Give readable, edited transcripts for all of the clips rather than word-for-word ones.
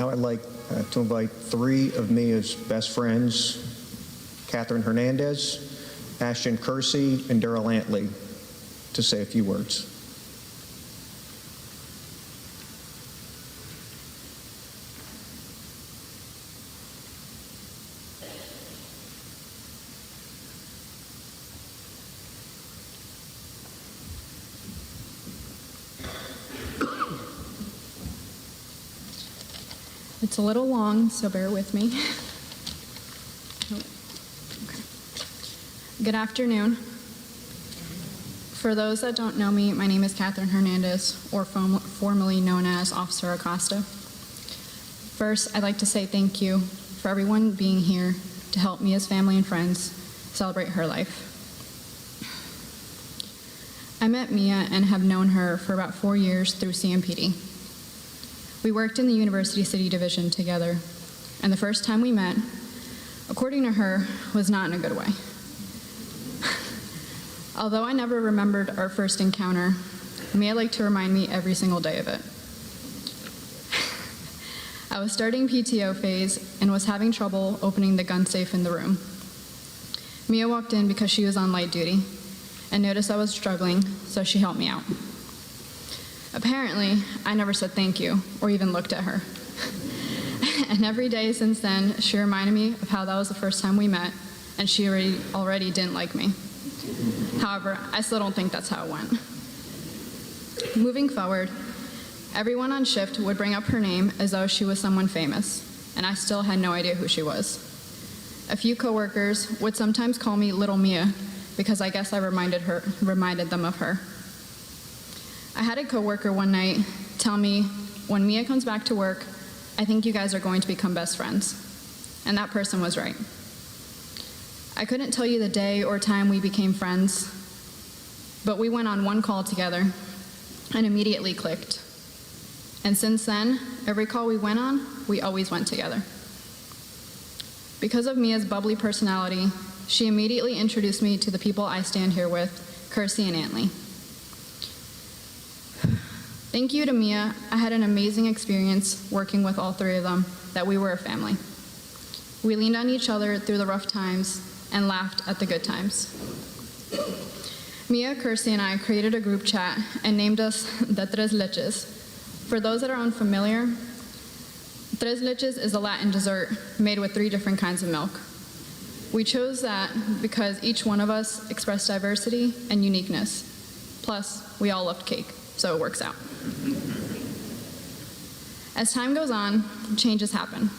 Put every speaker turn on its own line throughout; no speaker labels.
Now I'd like to invite three of Mia's best friends, Catherine Hernandez, Ashton Kersey, and Daryl Antley, to say a few words.
It's a little long, so bear with me. Good afternoon. For those that don't know me, my name is Catherine Hernandez, or formerly known as Officer Acosta. First, I'd like to say thank you for everyone being here to help Mia's family and friends celebrate her life. I met Mia and have known her for about 4 years through CMPD. We worked in the University City Division together, and the first time we met, according to her, was not in a good way. Although I never remembered our first encounter, Mia liked to remind me every single day of it. I was starting PTO phase and was having trouble opening the gun safe in the room. Mia walked in because she was on light duty and noticed I was struggling, so she helped me out. Apparently, I never said thank you or even looked at her. And every day since then, she reminded me of how that was the first time we met, and she already didn't like me. However, I still don't think that's how it went. Moving forward, everyone on shift would bring up her name as though she was someone famous, and I still had no idea who she was. A few coworkers would sometimes call me Little Mia because I guess I reminded them of her. I had a coworker one night tell me, when Mia comes back to work, I think you guys are going to become best friends. And that person was right. I couldn't tell you the day or time we became friends, but we went on one call together and immediately clicked. And since then, every call we went on, we always went together. Because of Mia's bubbly personality, she immediately introduced me to the people I stand here with, Kersey and Antley. Thank you to Mia. I had an amazing experience working with all three of them, that we were a family. We leaned on each other through the rough times and laughed at the good times. Mia, Kersey, and I created a group chat and named us the Tres Leches. For those that are unfamiliar, Tres Leches is a Latin dessert made with 3 different kinds of milk. We chose that because each one of us expressed diversity and uniqueness. Plus, we all loved cake, so it works out. As time goes on, changes happen.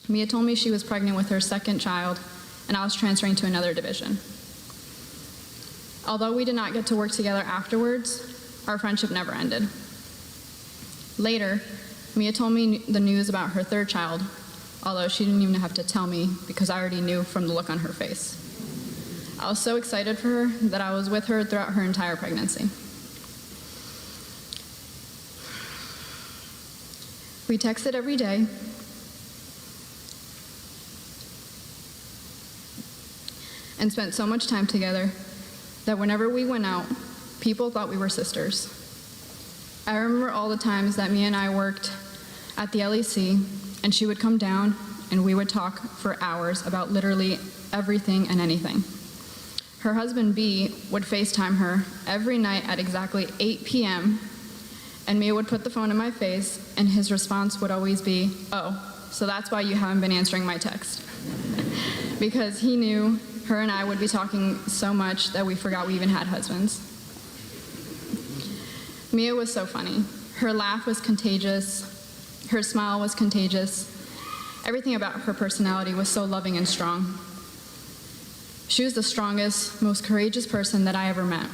Mia told me she was pregnant with her second child, and I was transferring to another division. Although we did not get to work together afterwards, our friendship never ended. Later, Mia told me the news about her third child, although she didn't even have to tell me because I already knew from the look on her face. I was so excited for her that I was with her throughout her entire pregnancy. We texted every day, and spent so much time together that whenever we went out, people thought we were sisters. I remember all the times that Mia and I worked at the LEC, and she would come down and we would talk for hours about literally everything and anything. Her husband, B, would FaceTime her every night at exactly 8 p.m., and Mia would put the phone in my face, and his response would always be, "Oh, so that's why you haven't been answering my text." Because he knew her and I would be talking so much that we forgot we even had husbands. Mia was so funny. Her laugh was contagious. Her smile was contagious. Everything about her personality was so loving and strong. She was the strongest, most courageous person that I ever met.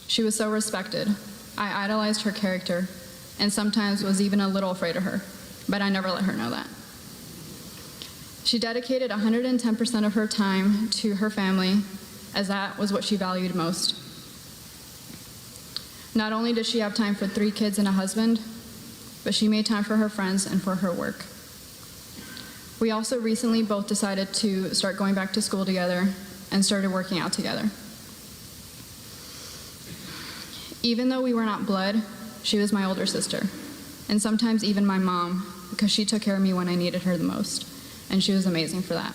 She was so respected. I idolized her character and sometimes was even a little afraid of her, but I never let her know that. She dedicated 110% of her time to her family, as that was what she valued most. Not only did she have time for 3 kids and a husband, but she made time for her friends and for her work. We also recently both decided to start going back to school together and started working out together. Even though we were not blood, she was my older sister. and sometimes even my mom, because she took care of me when I needed her the most, and she was amazing for that.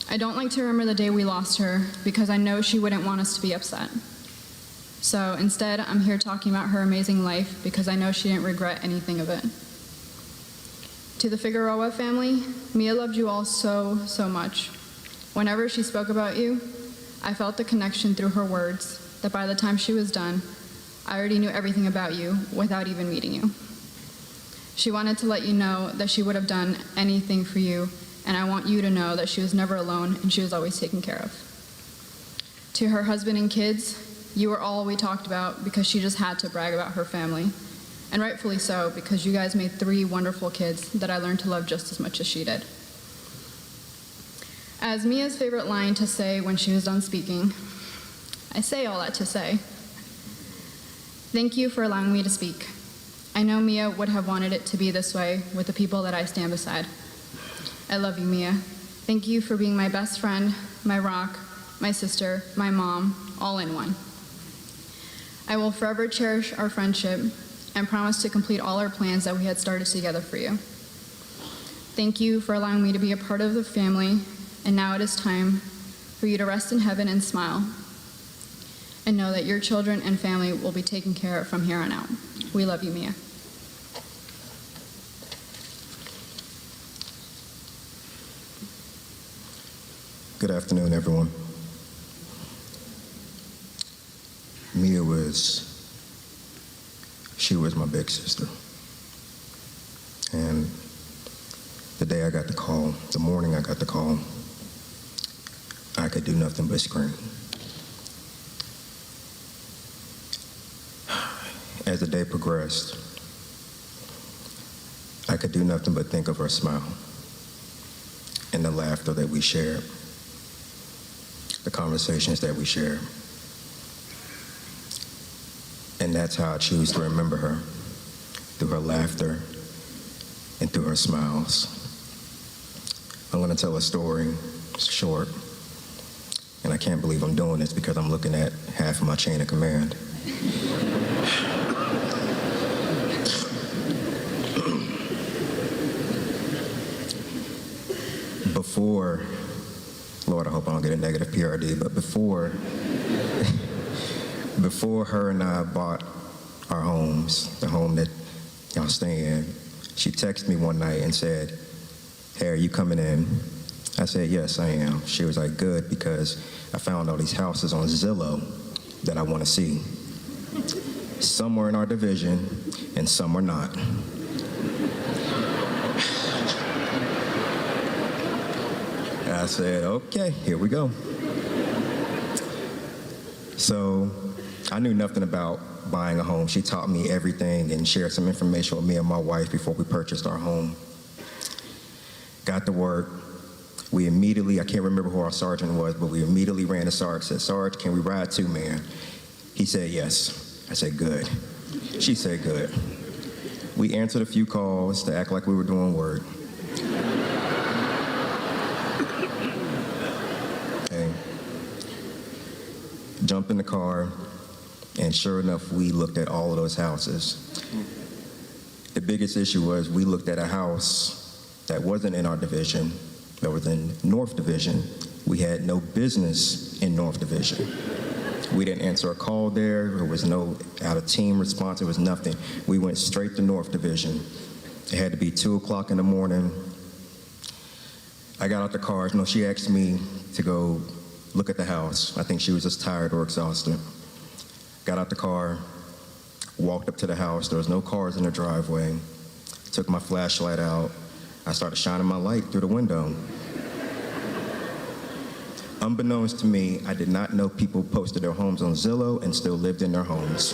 I don't like to remember the day we lost her because I know she wouldn't want us to be upset. So instead, I'm here talking about her amazing life because I know she didn't regret anything of it. To the Figueroa family, Mia loved you all so, so much. Whenever she spoke about you, I felt the connection through her words that by the time she was done, I already knew everything about you without even meeting you. She wanted to let you know that she would have done anything for you, and I want you to know that she was never alone and she was always taken care of. To her husband and kids, you were all we talked about because she just had to brag about her family. And rightfully so, because you guys made 3 wonderful kids that I learned to love just as much as she did. As Mia's favorite line to say when she was done speaking, I say all that to say, thank you for allowing me to speak. I know Mia would have wanted it to be this way with the people that I stand beside. I love you, Mia. Thank you for being my best friend, my rock, my sister, my mom, all in one. I will forever cherish our friendship and promise to complete all our plans that we had started together for you. Thank you for allowing me to be a part of the family, and now it is time for you to rest in heaven and smile, and know that your children and family will be taken care of from here on out. We love you, Mia.
Good afternoon, everyone. Mia she was my big sister. And the day I got the call, the morning I got the call, I could do nothing but scream. As the day progressed, I could do nothing but think of her smile and the laughter that we shared, the conversations that we shared. And that's how I choose to remember her, through her laughter and through her smiles. I'm going to tell a story. It's short, and I can't believe I'm doing this because I'm looking at half of my chain of command. Before, Lord, I hope I don't get a negative PRD, but before her and I bought our homes, the home that y'all stay in, she texted me one night and said, "Hey, are you coming in?" I said, "Yes, I am." She was like, "Good, because I found all these houses on Zillow that I want to see. Some were in our division and some were not." I said, "Okay, here we go." So I knew nothing about buying a home. She taught me everything and shared some information with me and my wife before we purchased our home. Got to work. We immediately, I can't remember who our sergeant was, but we immediately ran to Sarge, said, "Sarge, can we ride too, man?" He said, "Yes." I said, "Good." She said, "Good." We answered a few calls to act like we were doing work. Okay. Jumped in the car, and sure enough, we looked at all of those houses. The biggest issue was we looked at a house that wasn't in our division, that was in North Division. We had no business in North Division. We didn't answer a call there. There was no out-of-team response. There was nothing. We went straight to North Division. It had to be 2 o'clock in the morning. I got out the car. No, she asked me to go look at the house. I think she was just tired or exhausted. Got out the car, walked up to the house. There was no cars in the driveway. Took my flashlight out. I started shining my light through the window. Unbeknownst to me, I did not know people posted their homes on Zillow and still lived in their homes.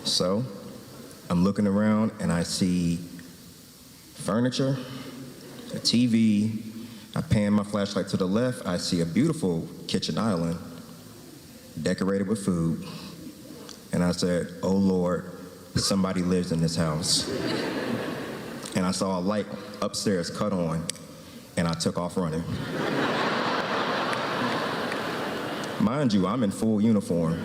So, I'm looking around and I see furniture, a TV. I pan my flashlight to the left. I see a beautiful kitchen island decorated with food. And I said, "Oh Lord, somebody lives in this house." And I saw a light upstairs cut on. and I took off running. Mind you, I'm in full uniform.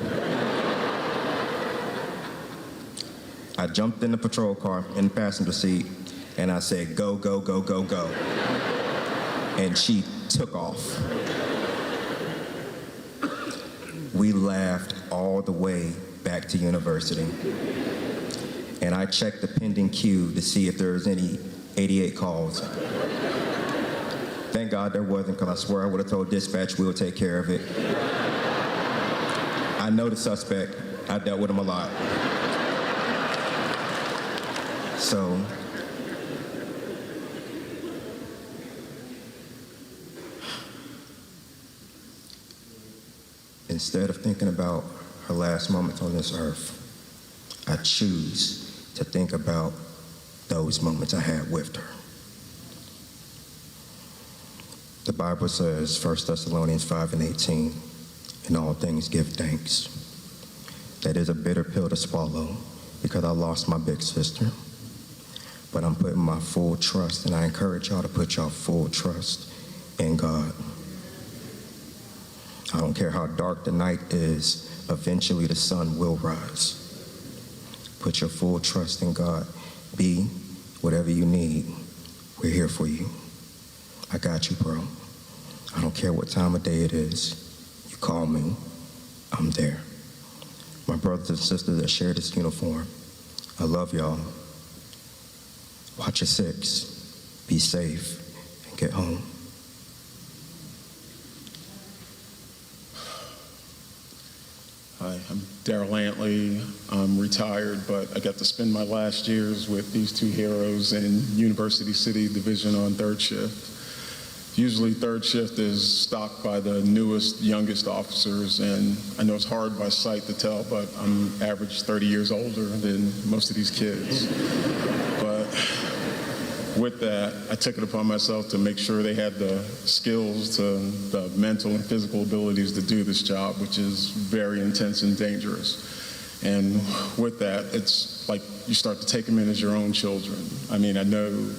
I jumped in the patrol car in the passenger seat, and I said, go, go, go, go, go. And she took off. We laughed all the way back to university. And I checked the pending queue to see if there was any 88 calls. Thank God there wasn't, because I swear I would have told dispatch we'll take care of it. I know the suspect. I dealt with him a lot. So, instead of thinking about her last moments on this earth, I choose to think about those moments I had with her. The Bible says, 1 Thessalonians 5:18, in all things give thanks. That is a bitter pill to swallow because I lost my big sister. But I'm putting my full trust, and I encourage y'all to put your full trust in God. I don't care how dark the night is, eventually the sun will rise. Put your full trust in God. Be whatever you need. We're here for you. I got you, bro. I don't care what time of day it is. You call me, I'm there. My brothers and sisters that share this uniform, I love y'all. Watch your six. Be safe and get home.
Hi, I'm Darrell Antley. I'm retired, but I got to spend my last years with these two heroes in University City Division on third shift. Usually third shift is stocked by the newest, youngest officers, and I know it's hard by sight to tell, but I'm average 30 years older than most of these kids. But with that, I took it upon myself to make sure they had the skills, the mental and physical abilities to do this job, which is very intense and dangerous. And with that, it's like you start to take them in as your own children. I mean, I know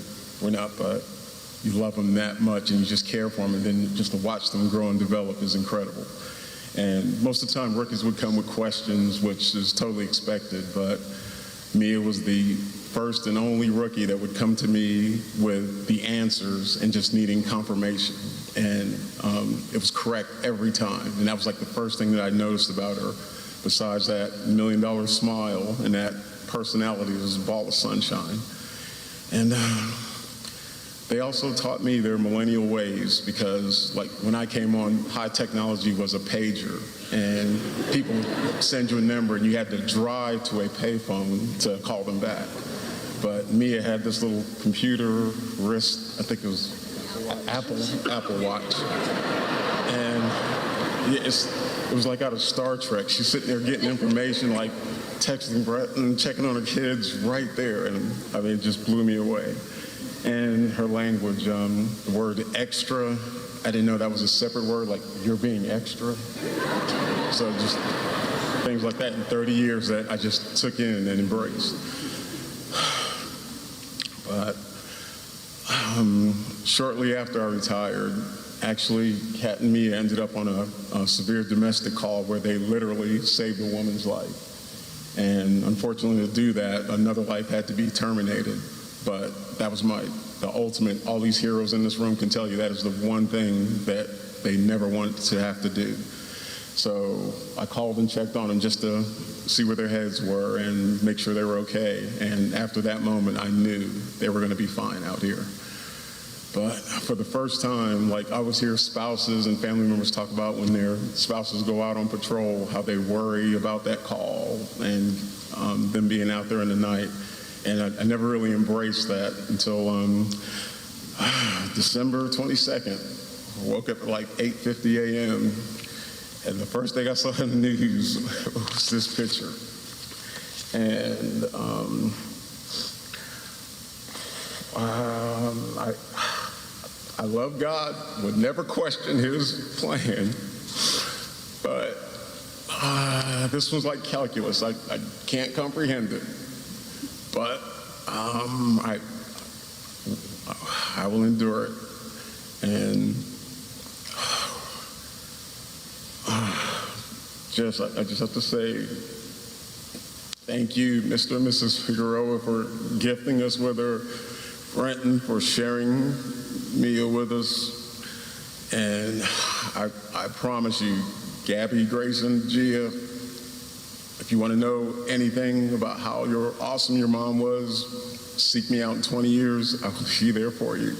we're not, but you love them that much and you just care for them, and then just to watch them grow and develop is incredible. And most of the time, rookies would come with questions, which is totally expected, but Mia was the first and only rookie that would come to me with the answers and just needing confirmation. And it was correct every time. And that was like the first thing that I noticed about her, besides that $1 million smile and that personality, was a ball of sunshine. And they also taught me their millennial ways, because like when I came on, high technology was a pager, and people would send you a number and you had to drive to a payphone to call them back. But Mia had this little computer wrist, I think it was Apple Watch. And it was like out of Star Trek. She's sitting there getting information, like texting Brett and checking on her kids right there. And I mean, it just blew me away. And her language, the word extra, I didn't know that was a separate word, like you're being extra. So just things like that in 30 years that I just took in and embraced. But shortly after I retired, actually, Kat and Mia ended up on a severe domestic call where they literally saved a woman's life. And unfortunately, to do that, another life had to be terminated. But that was the ultimate, all these heroes in this room can tell you that is the one thing that they never wanted to have to do. So I called and checked on them just to see where their heads were and make sure they were okay. And after that moment, I knew they were going to be fine out here. But for the first time, like I was hear spouses and family members talk about when their spouses go out on patrol, how they worry about that call and them being out there in the night. And I never really embraced that until December 22nd. I woke up at like 8:50 a.m. And the first thing I saw in the news was this picture. And I love God, would never question his plan, but this was like calculus. I can't comprehend it, but I will endure it. And I just have to say, thank you, Mr. and Mrs. Figueroa, for gifting us with her, Brenton for sharing Mia with us. And I promise you, Gabby, Grayson, Gia, if you want to know anything about how awesome your mom was, seek me out in 20 years. I will be there for you.